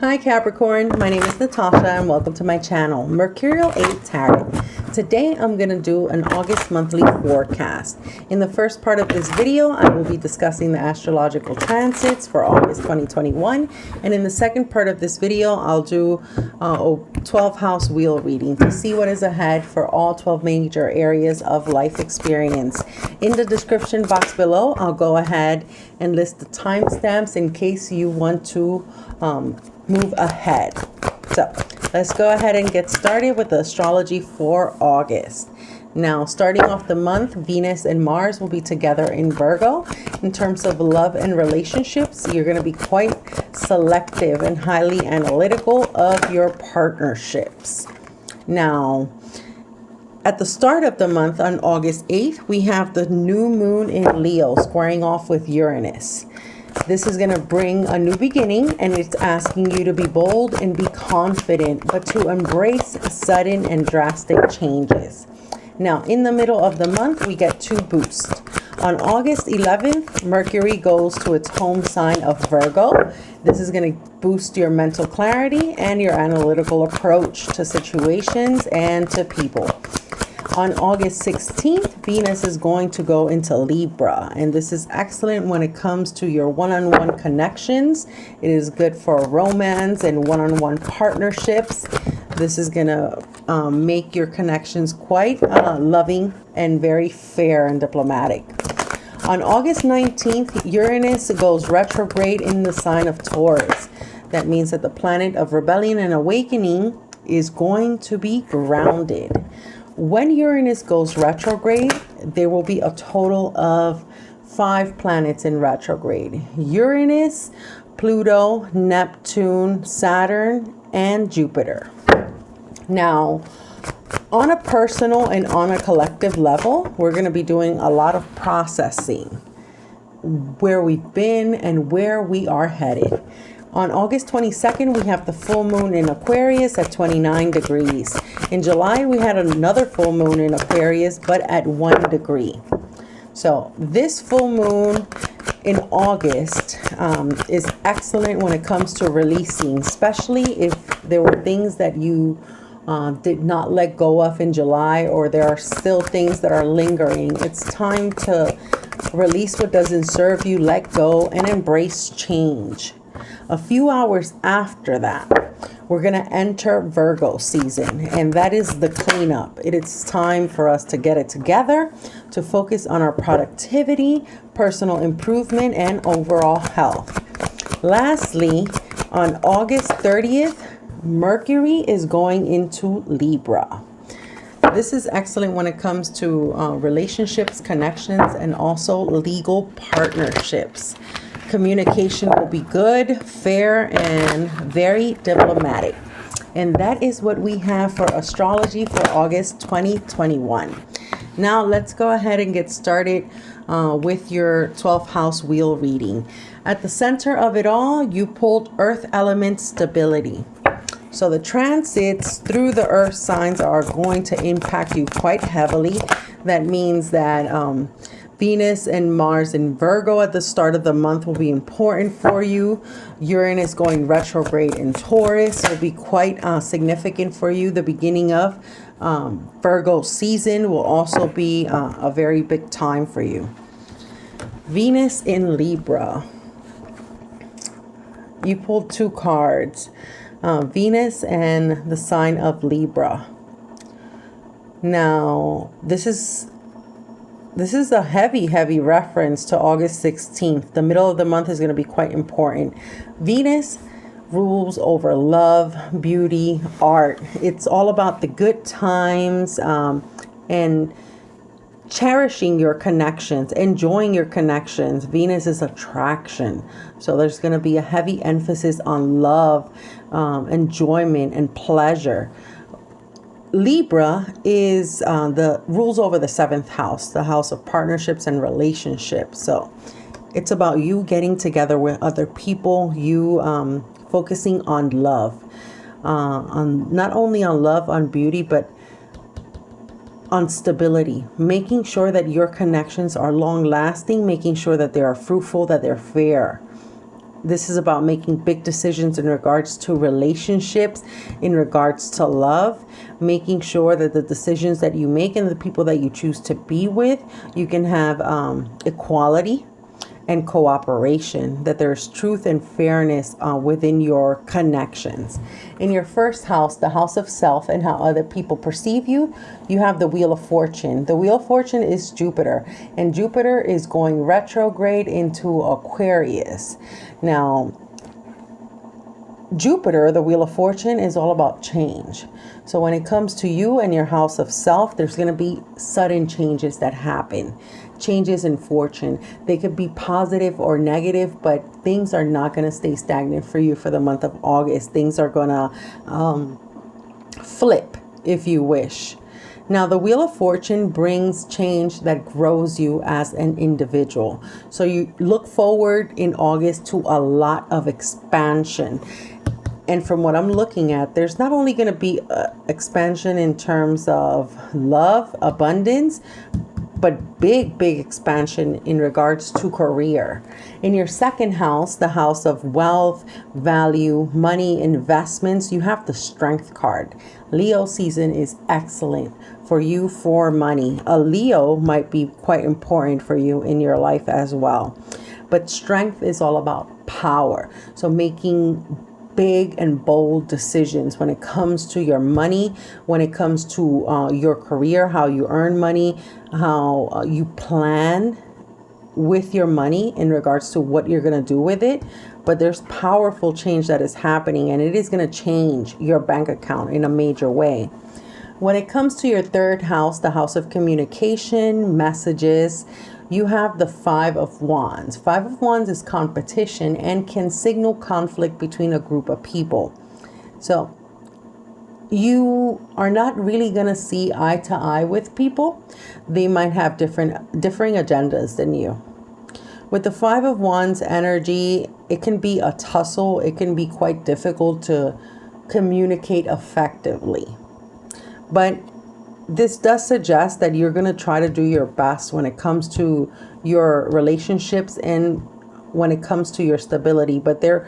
Hi Capricorn, my name is Natasha and welcome to my channel, Mercurial 8 Tarot. Today I'm going to do an August monthly forecast. In the first part of this video, I will be discussing the astrological transits for August 2021. And in the second part of this video, I'll do a 12 house wheel reading to see what is ahead for all 12 major areas of life experience. In the description box below, I'll go ahead and list the timestamps in case you want to move ahead. So let's go ahead and get started with the astrology for August. Now, starting off the month, Venus and Mars will be together in Virgo. In terms of love and relationships, you're going to be quite selective and highly analytical of your partnerships. Now, at the start of the month on August 8th, we have the new moon in Leo squaring off with Uranus. This is going to bring a new beginning, and it's asking you to be bold and be confident, but to embrace sudden and drastic changes. Now, in the middle of the month, we get two boosts. On August 11th, Mercury goes to its home sign of Virgo. This is going to boost your mental clarity and your analytical approach to situations and to people. On August 16th, Venus is going to go into Libra, and this is excellent when it comes to your one-on-one connections. It is good for romance and one-on-one partnerships. This is going to make your connections quite loving and very fair and diplomatic. On August 19th, Uranus goes retrograde in the sign of Taurus. That means that the planet of rebellion and awakening is going to be grounded. When Uranus goes retrograde, there will be a total of 5 planets in retrograde: Uranus, Pluto, Neptune, Saturn, and Jupiter. Now, on a personal and on a collective level, we're going to be doing a lot of processing where we've been and where we are headed. On August 22nd, we have the full moon in Aquarius at 29 degrees. In July, we had another full moon in Aquarius, but at 1 degree. So this full moon in August is excellent when it comes to releasing, especially if there were things that you did not let go of in July, or there are still things that are lingering. It's time to release what doesn't serve you, let go, and embrace change. A few hours after that, we're going to enter Virgo season, and that is the cleanup. It is time for us to get it together, to focus on our productivity, personal improvement, and overall health. Lastly, on August 30th, Mercury is going into Libra. This is excellent when it comes to relationships, connections, and also legal partnerships. Communication will be good, fair, and very diplomatic. And that is what we have for astrology for August 2021. Now let's go ahead and get started with your 12th house wheel reading. At the center of it all, you pulled earth element stability. So the transits through the earth signs are going to impact you quite heavily. That means that Venus and Mars in Virgo at the start of the month will be important for you. Uranus going retrograde in Taurus will be quite significant for you. The beginning of Virgo season will also be a very big time for you. Venus in Libra. You pulled 2 cards. Venus and the sign of Libra. Now, this is a heavy reference to August 16th. The middle of the month is going to be quite important. Venus rules over love, beauty, art. It's all about the good times and cherishing your connections, enjoying your connections. Venus is attraction. So there's going to be a heavy emphasis on love, enjoyment, and pleasure. Libra is the rules over the 7th house, the house of partnerships and relationships. So it's about you getting together with other people, you focusing on love, on not only on love, on beauty, but on stability, making sure that your connections are long lasting, making sure that they are fruitful, that they're fair. This is about making big decisions in regards to relationships, in regards to love, making sure that the decisions that you make and the people that you choose to be with, you can have equality and cooperation, that there's truth and fairness within your connections. In your first house, the house of self and how other people perceive you, you have the Wheel of Fortune. The Wheel of Fortune is Jupiter, and Jupiter is going retrograde into Aquarius. Now, Jupiter, the Wheel of Fortune, is all about change. So when it comes to you and your house of self, there's going to be sudden changes that happen. Changes in fortune. They could be positive or negative, but things are not going to stay stagnant for you for the month of August. Things are going to flip, if you wish. Now, the Wheel of Fortune brings change that grows you as an individual. So you look forward in August to a lot of expansion. And from what I'm looking at, there's not only going to be expansion in terms of love, abundance, but big expansion in regards to career. In your second house, the house of wealth, value, money, investments, you have the Strength card. Leo season is excellent for you for money. A Leo might be quite important for you in your life as well. But strength is all about power. So making big and bold decisions when it comes to your money, when it comes to your career, how you earn money, how you plan with your money in regards to what you're going to do with it. But there's powerful change that is happening, and it is going to change your bank account in a major way. When it comes to your third house, the house of communication, messages, you have the Five of Wands. Five of Wands is competition and can signal conflict between a group of people. So you are not really going to see eye to eye with people. They might have differing agendas than you. With the Five of Wands energy, it can be a tussle. It can be quite difficult to communicate effectively. But this does suggest that you're going to try to do your best when it comes to your relationships and when it comes to your stability. But there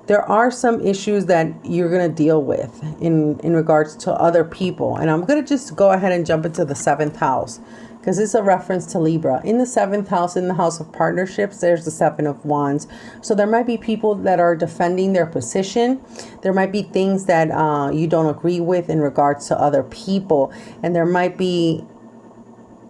are some issues that you're going to deal with in regards to other people. And I'm going to just go ahead and jump into the seventh house, because it's a reference to Libra. In the seventh house, in the house of partnerships, there's the Seven of Wands. So there might be people that are defending their position. There might be things that you don't agree with in regards to other people. And there might be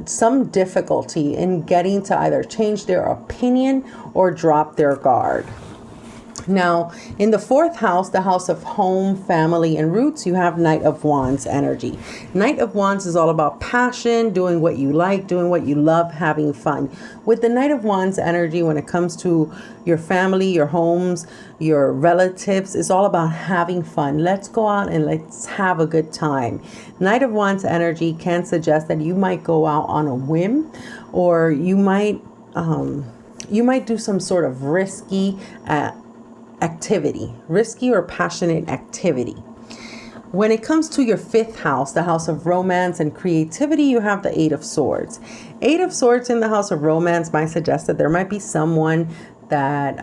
some difficulty in getting to either change their opinion or drop their guard. Now, in the fourth house, the house of home, family, and roots, you have Knight of Wands energy. Knight of Wands is all about passion, doing what you like, doing what you love, having fun. With the Knight of Wands energy, when it comes to your family, your homes, your relatives, it's all about having fun. Let's go out and let's have a good time. Knight of Wands energy can suggest that you might go out on a whim, or you might do some sort of risky risky or passionate activity. When it comes to your fifth house, the house of romance and creativity, you have the Eight of Swords. Eight of Swords in the house of romance might suggest that there might be someone that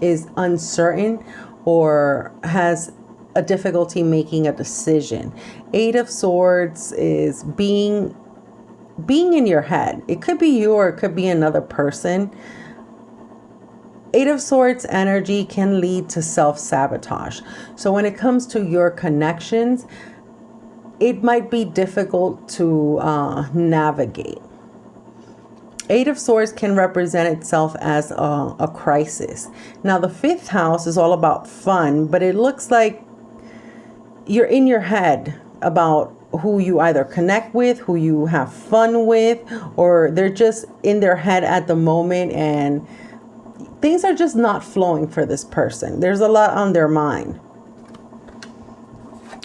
is uncertain or has a difficulty making a decision. Eight of Swords is being in your head. It could be you or it could be another person. Eight of Swords energy can lead to self-sabotage. So when it comes to your connections, it might be difficult to navigate. Eight of Swords can represent itself as a crisis. Now, the fifth house is all about fun, but it looks like you're in your head about who you either connect with, who you have fun with, or they're just in their head at the moment and things are just not flowing for this person. There's a lot on their mind.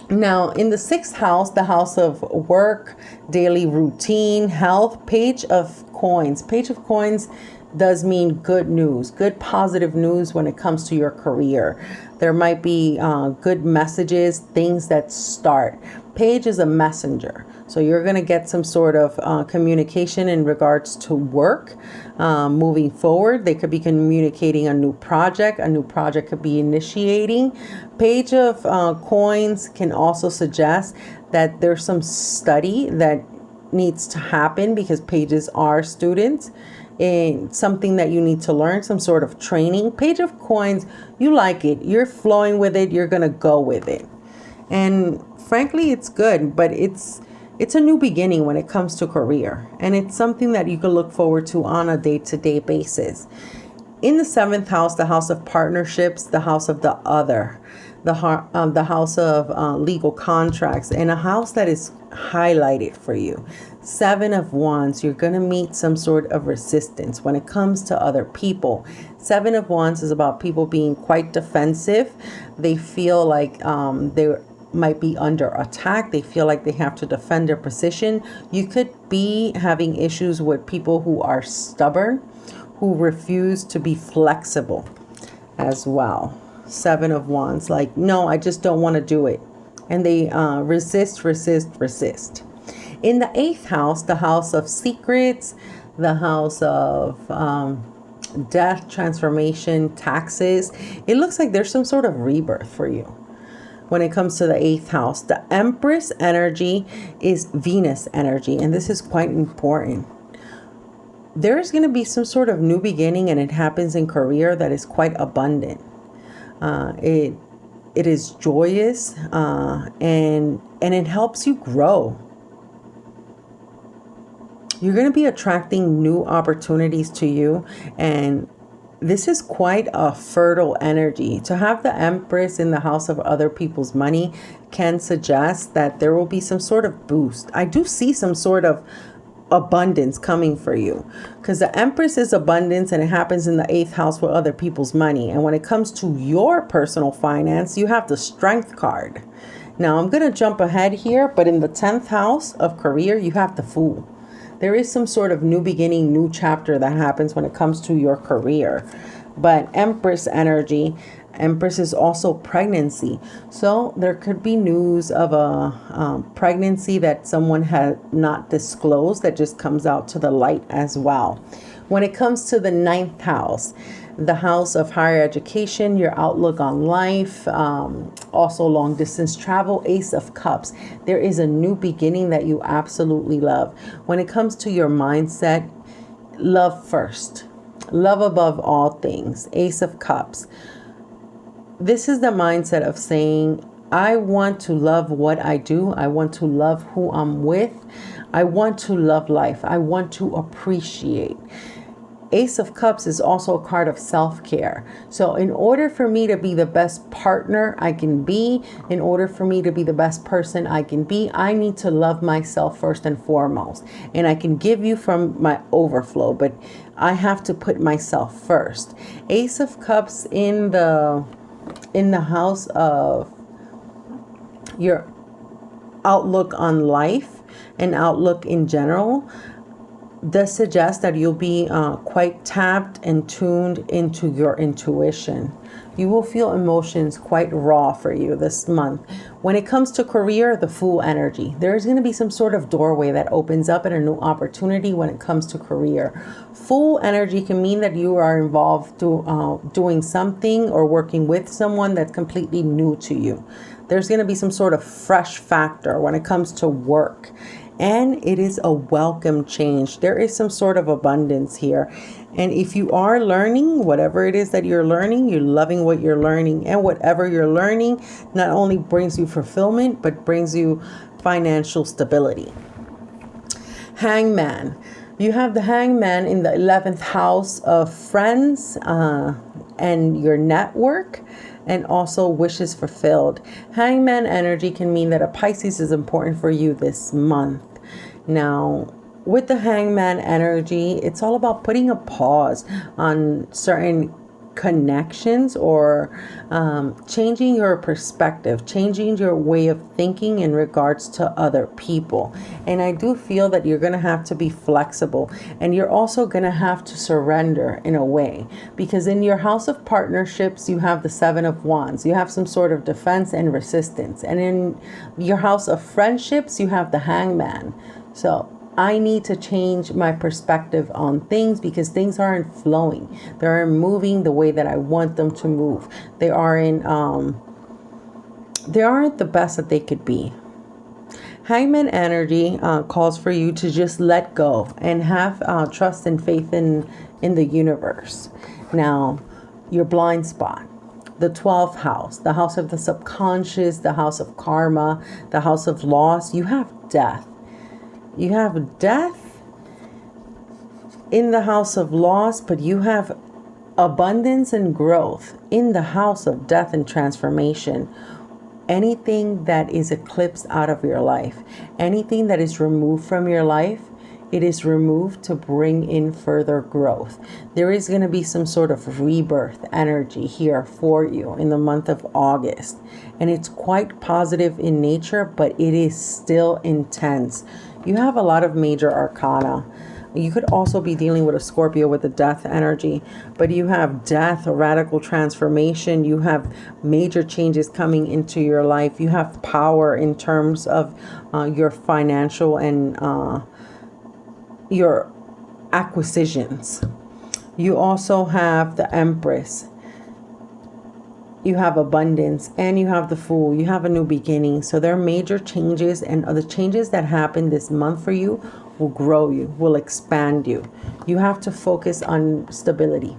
Now, in the sixth house, the house of work, daily routine, health, Page of Coins. Page of Coins does mean good news, good positive news when it comes to your career. There might be good messages, things that start. Page is a messenger. So you're going to get some sort of communication in regards to work moving forward. They could be communicating a new project. A new project could be initiating. Page of coins can also suggest that there's some study that needs to happen because pages are students. In something that you need to learn, some sort of training. Page of coins, you like it, you're flowing with it, you're gonna go with it, and frankly it's good, but it's a new beginning when it comes to career, and it's something that you can look forward to on a day-to-day basis. In the 7th house, the house of partnerships, the house of the other, the house of legal contracts, and a house that is highlighted for you. 7 of Wands, you're going to meet some sort of resistance when it comes to other people. 7 of Wands is about people being quite defensive. They feel like they might be under attack. They feel like they have to defend their position. You could be having issues with people who are stubborn, who refuse to be flexible as well. 7 of Wands, like, no, I just don't want to do it. And they resist. In the 8th house, the house of secrets, the house of death, transformation, taxes, it looks like there's some sort of rebirth for you. When it comes to the 8th house, the Empress energy is Venus energy, and this is quite important. There's going to be some sort of new beginning, and it happens in career that is quite abundant. It is joyous, and it helps you grow. You're going to be attracting new opportunities to you, and this is quite a fertile energy. To have the Empress in the house of other people's money can suggest that there will be some sort of boost. I do see some sort of abundance coming for you, because the Empress is abundance, and it happens in the 8th house with other people's money. And when it comes to your personal finance, you have the Strength card. Now I'm going to jump ahead here, but in the 10th house of career, you have the Fool. There is some sort of new beginning, new chapter that happens when it comes to your career. But Empress energy, Empress is also pregnancy. So there could be news of a pregnancy that someone had not disclosed that just comes out to the light as well. When it comes to the 9th house, the house of higher education, your outlook on life, also long distance travel, Ace of Cups. There is a new beginning that you absolutely love. When it comes to your mindset, love first. Love above all things. Ace of Cups. This is the mindset of saying, I want to love what I do. I want to love who I'm with. I want to love life. I want to appreciate. Ace of Cups is also a card of self-care. So in order for me to be the best partner I can be, in order for me to be the best person I can be, I need to love myself first and foremost. And I can give you from my overflow, but I have to put myself first. Ace of Cups in the house of your outlook on life and outlook in general does suggest that you'll be quite tapped and tuned into your intuition. You will feel emotions quite raw for you this month. When it comes to career, the Fool energy, there's going to be some sort of doorway that opens up and a new opportunity when it comes to career. Fool energy can mean that you are involved doing something or working with someone that's completely new to you. There's going to be some sort of fresh factor when it comes to work. And it is a welcome change. There is some sort of abundance here. And if you are learning, whatever it is that you're learning, you're loving what you're learning. And whatever you're learning not only brings you fulfillment, but brings you financial stability. Hangman. You have the Hangman in the 11th house of friends and your network, and also wishes fulfilled. Hangman energy can mean that a Pisces is important for you this month. Now, with the Hangman energy, it's all about putting a pause on certain connections or changing your perspective, changing your way of thinking in regards to other people. And I do feel that you're going to have to be flexible, and you're also going to have to surrender in a way, because in your house of partnerships you have the Seven of Wands. You have some sort of defense and resistance, and in your house of friendships you have the Hangman. So I need to change my perspective on things, because things aren't flowing. They aren't moving the way that I want them to move. They aren't the best that they could be. Hangman energy calls for you to just let go and have trust and faith in the universe. Now, your blind spot, the 12th house, the house of the subconscious, the house of karma, the house of loss. You have death. You have death in the house of loss, but you have abundance and growth in the house of death and transformation. Anything that is eclipsed out of your life, anything that is removed from your life, it is removed to bring in further growth. There is going to be some sort of rebirth energy here for you in the month of August. And it's quite positive in nature, but it is still intense. You have a lot of major arcana. You could also be dealing with a Scorpio with the death energy, but you have death, a radical transformation. You have major changes coming into your life. You have power in terms of your financial and your acquisitions. You also have the Empress. You have abundance, and you have the Fool. You have a new beginning. So there are major changes, and the changes that happen this month for you will grow you, will expand you. You have to focus on stability.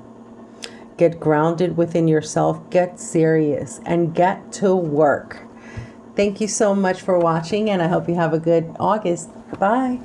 Get grounded within yourself, get serious, and get to work. Thank you so much for watching, and I hope you have a good August. Bye.